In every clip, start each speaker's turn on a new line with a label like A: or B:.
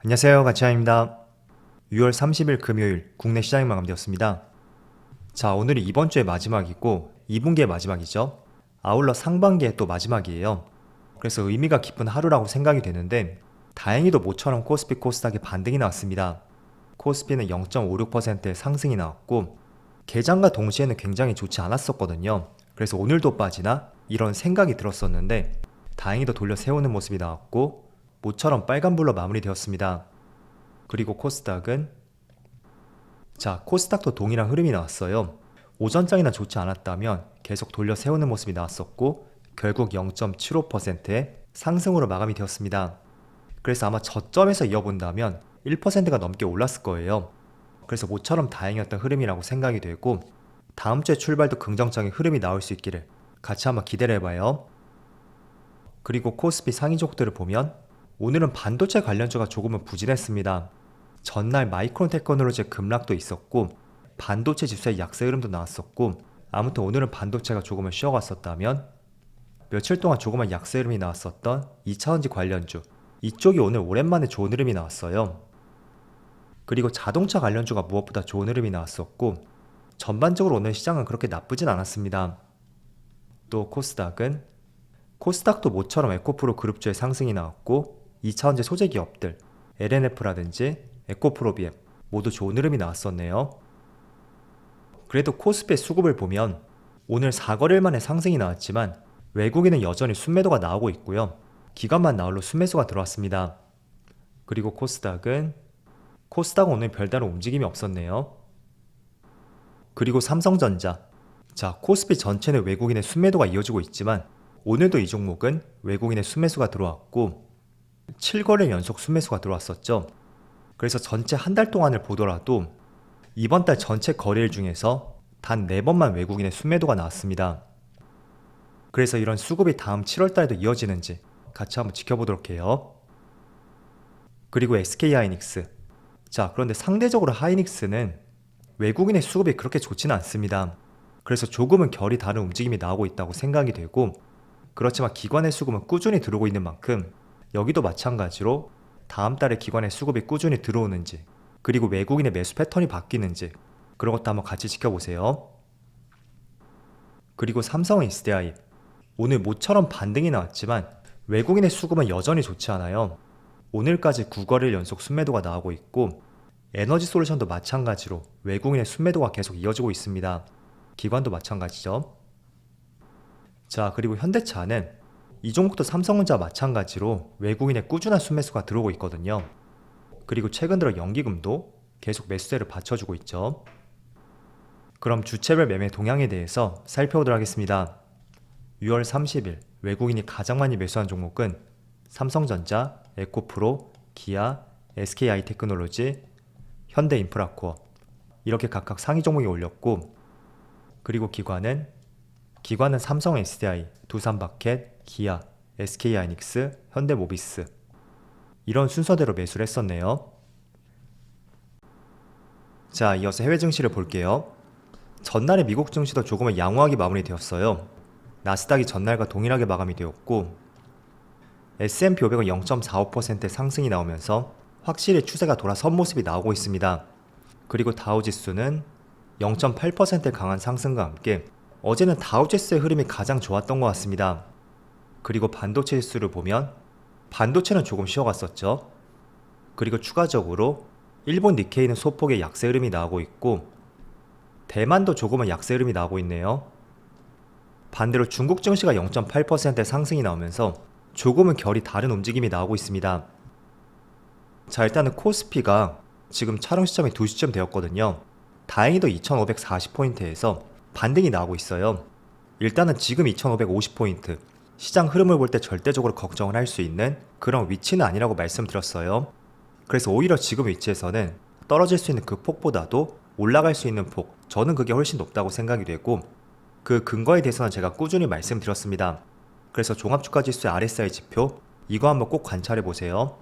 A: 안녕하세요, 가치아입니다. 6월 30일 금요일 국내 시장이 마감되었습니다. 자, 오늘이 이번 주의 마지막이고 2분기의 마지막이죠. 아울러 상반기의 또 마지막이에요. 그래서 의미가 깊은 하루라고 생각이 되는데 다행히도 모처럼 코스피 코스닥의 반등이 나왔습니다. 코스피는 0.56%의 상승이 나왔고 개장과 동시에는 굉장히 좋지 않았었거든요. 그래서 오늘도 빠지나? 이런 생각이 들었었는데 다행히도 돌려 세우는 모습이 나왔고 모처럼 빨간불로 마무리되었습니다. 그리고 코스닥은 코스닥도 동일한 흐름이 나왔어요. 오전장이나 좋지 않았다면 계속 돌려 세우는 모습이 나왔었고 결국 0.75%의 상승으로 마감이 되었습니다. 그래서 아마 저점에서 이어본다면 1%가 넘게 올랐을 거예요. 그래서 모처럼 다행이었던 흐름이라고 생각이 되고 다음 주에 출발도 긍정적인 흐름이 나올 수 있기를 같이 한번 기대를 해봐요. 그리고 코스피 상위족들을 보면 오늘은 반도체 관련주가 조금은 부진했습니다. 전날 마이크론 테크놀로지의 급락도 있었고 반도체 지수의 약세 흐름도 나왔었고 아무튼 오늘은 반도체가 조금은 쉬어갔었다면 며칠 동안 조금만 약세 흐름이 나왔었던 2차전지 관련주 이쪽이 오늘 오랜만에 좋은 흐름이 나왔어요. 그리고 자동차 관련주가 무엇보다 좋은 흐름이 나왔었고 전반적으로 오늘 시장은 그렇게 나쁘진 않았습니다. 또 코스닥도 모처럼 에코프로 그룹주의 상승이 나왔고 2차전지 소재 기업들 LNF라든지 에코프로비엠 모두 좋은 흐름이 나왔었네요. 그래도 코스피의 수급을 보면 오늘 4거래일 만에 상승이 나왔지만 외국인은 여전히 순매도가 나오고 있고요. 기관만 나홀로 순매수가 들어왔습니다. 그리고 코스닥은 오늘 별다른 움직임이 없었네요. 그리고 삼성전자 코스피 전체는 외국인의 순매도가 이어지고 있지만 오늘도 이 종목은 외국인의 순매수가 들어왔고 7거래일 연속 순매수가 들어왔었죠. 그래서 전체 한 달 동안을 보더라도 이번 달 전체 거래일 중에서 단 4번만 외국인의 순매도가 나왔습니다. 그래서 이런 수급이 다음 7월달에도 이어지는지 같이 한번 지켜보도록 해요. 그리고 SK하이닉스 그런데 상대적으로 하이닉스는 외국인의 수급이 그렇게 좋지는 않습니다. 그래서 조금은 결이 다른 움직임이 나오고 있다고 생각이 되고 그렇지만 기관의 수급은 꾸준히 들어오고 있는 만큼 여기도 마찬가지로 다음 달에 기관의 수급이 꾸준히 들어오는지 그리고 외국인의 매수 패턴이 바뀌는지 그런 것도 한번 같이 지켜보세요. 그리고 삼성은 SDI 오늘 모처럼 반등이 나왔지만 외국인의 수급은 여전히 좋지 않아요. 오늘까지 9거래일 연속 순매도가 나오고 있고 에너지솔루션도 마찬가지로 외국인의 순매도가 계속 이어지고 있습니다. 기관도 마찬가지죠. 그리고 현대차는 이 종목도 삼성전자와 마찬가지로 외국인의 꾸준한 순매수가 들어오고 있거든요. 그리고 최근 들어 연기금도 계속 매수세를 받쳐주고 있죠. 그럼 주체별 매매 동향에 대해서 살펴보도록 하겠습니다. 6월 30일 외국인이 가장 많이 매수한 종목은 삼성전자, 에코프로, 기아, SK하이테크놀로지, 현대인프라코어 이렇게 각각 상위 종목이 올렸고 그리고 기관은 삼성 SDI, 두산마켓, 기아, SK하이닉스, 현대모비스 이런 순서대로 매수를 했었네요. 이어서 해외 증시를 볼게요. 전날에 미국 증시도 조금은 양호하게 마무리되었어요. 나스닥이 전날과 동일하게 마감이 되었고 S&P 500은 0.45%의 상승이 나오면서 확실히 추세가 돌아선 모습이 나오고 있습니다. 그리고 다우지수는 0.8%의 강한 상승과 함께 어제는 다우지수의 흐름이 가장 좋았던 것 같습니다. 그리고 반도체 지수를 보면 반도체는 조금 쉬어갔었죠. 그리고 추가적으로 일본 니케이는 소폭의 약세 흐름이 나오고 있고 대만도 조금은 약세 흐름이 나오고 있네요. 반대로 중국 증시가 0.8%의 상승이 나오면서 조금은 결이 다른 움직임이 나오고 있습니다. 일단은 코스피가 지금 촬영 시점이 2시쯤 되었거든요. 다행히도 2540포인트에서 반등이 나오고 있어요. 일단은 지금 2550포인트 시장 흐름을 볼 때 절대적으로 걱정을 할 수 있는 그런 위치는 아니라고 말씀드렸어요. 그래서 오히려 지금 위치에서는 떨어질 수 있는 그 폭보다도 올라갈 수 있는 폭 저는 그게 훨씬 높다고 생각이 되고 그 근거에 대해서는 제가 꾸준히 말씀드렸습니다. 그래서 종합주가지수의 RSI 지표 이거 한번 꼭 관찰해 보세요.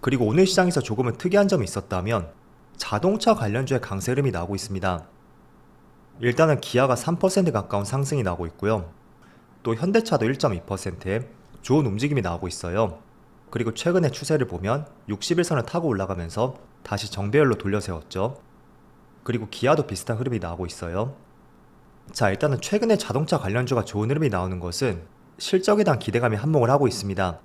A: 그리고 오늘 시장에서 조금은 특이한 점이 있었다면 자동차 관련주의 강세 흐름이 나오고 있습니다. 일단은 기아가 3% 가까운 상승이 나오고 있고요. 또 현대차도 1.2%의 좋은 움직임이 나오고 있어요. 그리고 최근의 추세를 보면 60일선을 타고 올라가면서 다시 정배열로 돌려 세웠죠. 그리고 기아도 비슷한 흐름이 나오고 있어요. 자, 일단은 최근에 자동차 관련주가 좋은 흐름이 나오는 것은 실적에 대한 기대감이 한몫을 하고 있습니다.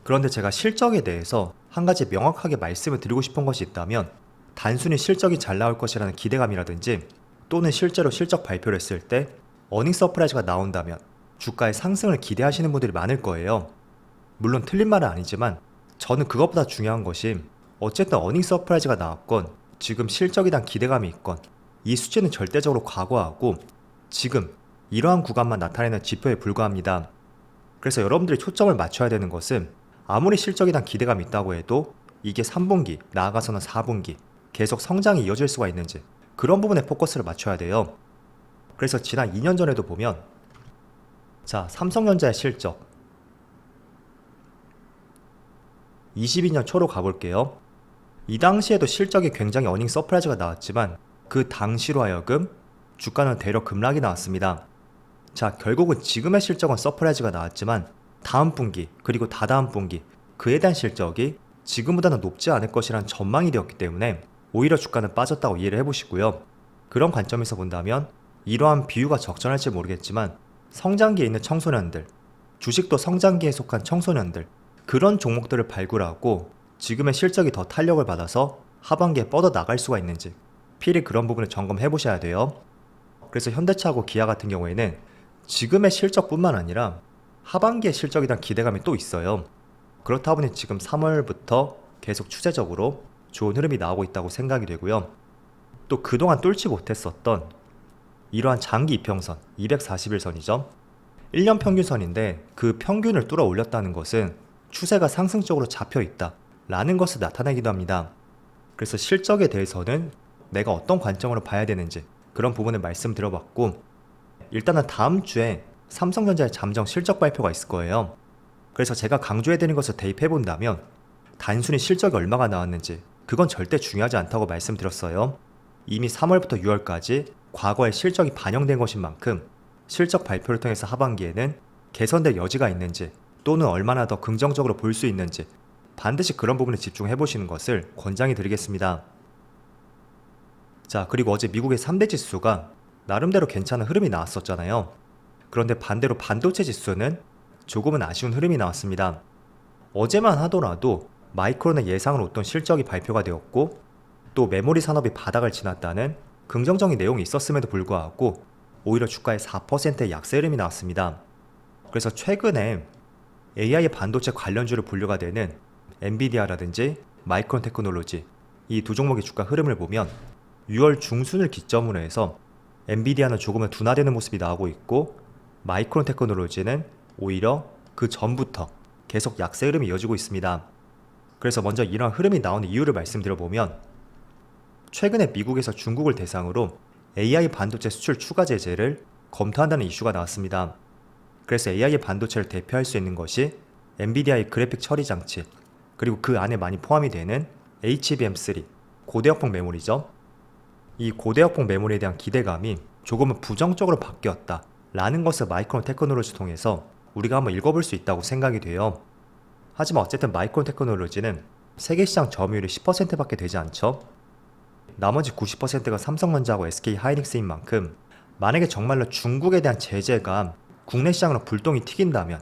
A: 그런데 제가 실적에 대해서 한 가지 명확하게 말씀을 드리고 싶은 것이 있다면, 단순히 실적이 잘 나올 것이라는 기대감이라든지 또는 실제로 실적 발표를 했을 때 어닝 서프라이즈가 나온다면 주가의 상승을 기대하시는 분들이 많을 거예요. 물론 틀린 말은 아니지만 저는 그것보다 중요한 것이 어쨌든 어닝 서프라이즈가 나왔건 지금 실적에 대한 기대감이 있건 이 수치는 절대적으로 과거하고 지금 이러한 구간만 나타내는 지표에 불과합니다. 그래서 여러분들이 초점을 맞춰야 되는 것은 아무리 실적에 대한 기대감이 있다고 해도 이게 3분기, 나아가서는 4분기 계속 성장이 이어질 수가 있는지 그런 부분에 포커스를 맞춰야 돼요. 그래서 지난 2년 전에도 보면 자, 삼성전자의 실적 22년 초로 가볼게요. 이 당시에도 실적이 굉장히 어닝 서프라이즈가 나왔지만 그 당시로 하여금 주가는 대려 급락이 나왔습니다. 자, 결국은 지금의 실적은 서프라이즈가 나왔지만 다음 분기 그리고 다다음 분기 그에 대한 실적이 지금보다는 높지 않을 것이라는 전망이 되었기 때문에 오히려 주가는 빠졌다고 이해를 해보시고요. 그런 관점에서 본다면 이러한 비유가 적절할지 모르겠지만 성장기에 있는 청소년들, 주식도 성장기에 속한 청소년들, 그런 종목들을 발굴하고 지금의 실적이 더 탄력을 받아서 하반기에 뻗어 나갈 수가 있는지 필히 그런 부분을 점검해 보셔야 돼요. 그래서 현대차하고 기아 같은 경우에는 지금의 실적뿐만 아니라 하반기의 실적에 대한 기대감이 또 있어요. 그렇다 보니 지금 3월부터 계속 추세적으로 좋은 흐름이 나오고 있다고 생각이 되고요. 또 그동안 뚫지 못했었던 이러한 장기 이평선 241선이죠. 1년 평균선인데 그 평균을 뚫어 올렸다는 것은 추세가 상승적으로 잡혀 있다 라는 것을 나타내기도 합니다. 그래서 실적에 대해서는 내가 어떤 관점으로 봐야 되는지 그런 부분을 말씀드려봤고, 일단은 다음 주에 삼성전자의 잠정 실적 발표가 있을 거예요. 그래서 제가 강조해드린 것을 대입해본다면 단순히 실적이 얼마가 나왔는지 그건 절대 중요하지 않다고 말씀드렸어요. 이미 3월부터 6월까지 과거의 실적이 반영된 것인 만큼 실적 발표를 통해서 하반기에는 개선될 여지가 있는지 또는 얼마나 더 긍정적으로 볼 수 있는지 반드시 그런 부분에 집중해 보시는 것을 권장해 드리겠습니다. 자, 그리고 어제 미국의 3대 지수가 나름대로 괜찮은 흐름이 나왔었잖아요. 그런데 반대로 반도체 지수는 조금은 아쉬운 흐름이 나왔습니다. 어제만 하더라도 마이크론의 예상을 웃돈 실적이 발표가 되었고 또 메모리 산업이 바닥을 지났다는 긍정적인 내용이 있었음에도 불구하고 오히려 주가의 4%의 약세 흐름이 나왔습니다. 그래서 최근에 AI 반도체 관련주로 분류가 되는 엔비디아라든지 마이크론 테크놀로지 이 두 종목의 주가 흐름을 보면 6월 중순을 기점으로 해서 엔비디아는 조금은 둔화되는 모습이 나오고 있고 마이크론 테크놀로지는 오히려 그 전부터 계속 약세 흐름이 이어지고 있습니다. 그래서 먼저 이러한 흐름이 나오는 이유를 말씀드려보면 최근에 미국에서 중국을 대상으로 AI 반도체 수출 추가 제재를 검토한다는 이슈가 나왔습니다. 그래서 AI 반도체를 대표할 수 있는 것이 엔비디아의 그래픽 처리 장치 그리고 그 안에 많이 포함이 되는 HBM3 고대역폭 메모리죠. 이 고대역폭 메모리에 대한 기대감이 조금은 부정적으로 바뀌었다 라는 것을 마이크론 테크놀로지 통해서 우리가 한번 읽어볼 수 있다고 생각이 돼요. 하지만 어쨌든 마이크론 테크놀로지는 세계 시장 점유율이 10%밖에 되지 않죠. 나머지 90%가 삼성전자하고 SK 하이닉스인 만큼 만약에 정말로 중국에 대한 제재가 국내 시장으로 불똥이 튀긴다면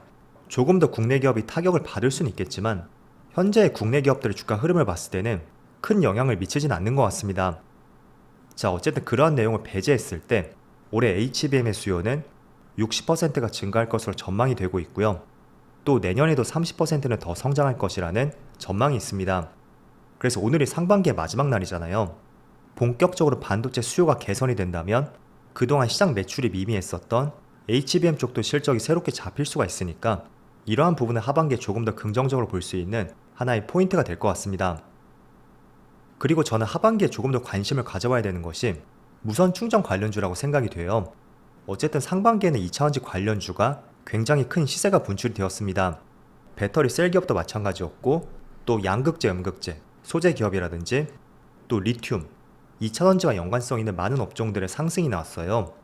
A: 조금 더 국내 기업이 타격을 받을 수는 있겠지만 현재의 국내 기업들의 주가 흐름을 봤을 때는 큰 영향을 미치진 않는 것 같습니다. 자, 어쨌든 그러한 내용을 배제했을 때 올해 HBM의 수요는 60%가 증가할 것으로 전망이 되고 있고요. 또 내년에도 30%는 더 성장할 것이라는 전망이 있습니다. 그래서 오늘이 상반기의 마지막 날이잖아요. 본격적으로 반도체 수요가 개선이 된다면 그동안 시장 매출이 미미했었던 HBM 쪽도 실적이 새롭게 잡힐 수가 있으니까 이러한 부분을 하반기에 조금 더 긍정적으로 볼 수 있는 하나의 포인트가 될 것 같습니다. 그리고 저는 하반기에 조금 더 관심을 가져봐야 되는 것이 무선 충전 관련주라고 생각이 돼요. 어쨌든 상반기에는 2차원지 관련주가 굉장히 큰 시세가 분출이 되었습니다. 배터리 셀 기업도 마찬가지였고 또 양극재, 음극재, 소재 기업이라든지 또 리튬, 2차전지와 연관성 있는 많은 업종들의 상승이 나왔어요.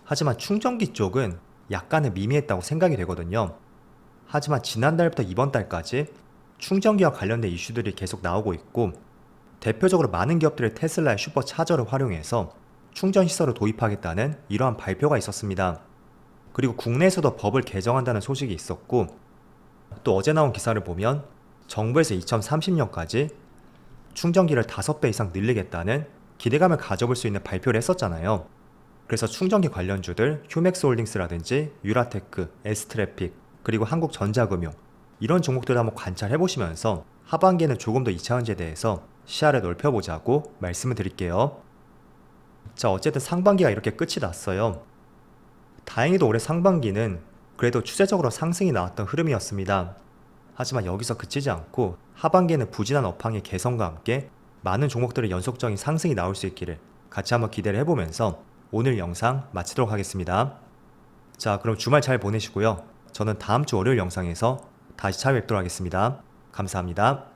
A: 하지만 충전기 쪽은 약간은 미미했다고 생각이 되거든요. 하지만 지난달부터 이번 달까지 충전기와 관련된 이슈들이 계속 나오고 있고, 대표적으로 많은 기업들이 테슬라의 슈퍼차저를 활용해서 충전 시설을 도입하겠다는 이러한 발표가 있었습니다. 그리고 국내에서도 법을 개정한다는 소식이 있었고, 또 어제 나온 기사를 보면 정부에서 2030년까지 충전기를 5배 이상 늘리겠다는 기대감을 가져볼 수 있는 발표를 했었잖아요. 그래서 충전기 관련주들 휴맥스홀딩스라든지 유라테크, 에스트래픽, 그리고 한국전자금융 이런 종목들을 한번 관찰해 보시면서 하반기에는 조금 더 2차전지에 대해서 시야를 넓혀보자고 말씀을 드릴게요. 자, 어쨌든 상반기가 이렇게 끝이 났어요. 다행히도 올해 상반기는 그래도 추세적으로 상승이 나왔던 흐름이었습니다. 하지만 여기서 그치지 않고 하반기에는 부진한 업황의 개선과 함께 많은 종목들의 연속적인 상승이 나올 수 있기를 같이 한번 기대를 해보면서 오늘 영상 마치도록 하겠습니다. 자, 그럼 주말 잘 보내시고요. 저는 다음 주 월요일 영상에서 다시 찾아뵙도록 하겠습니다. 감사합니다.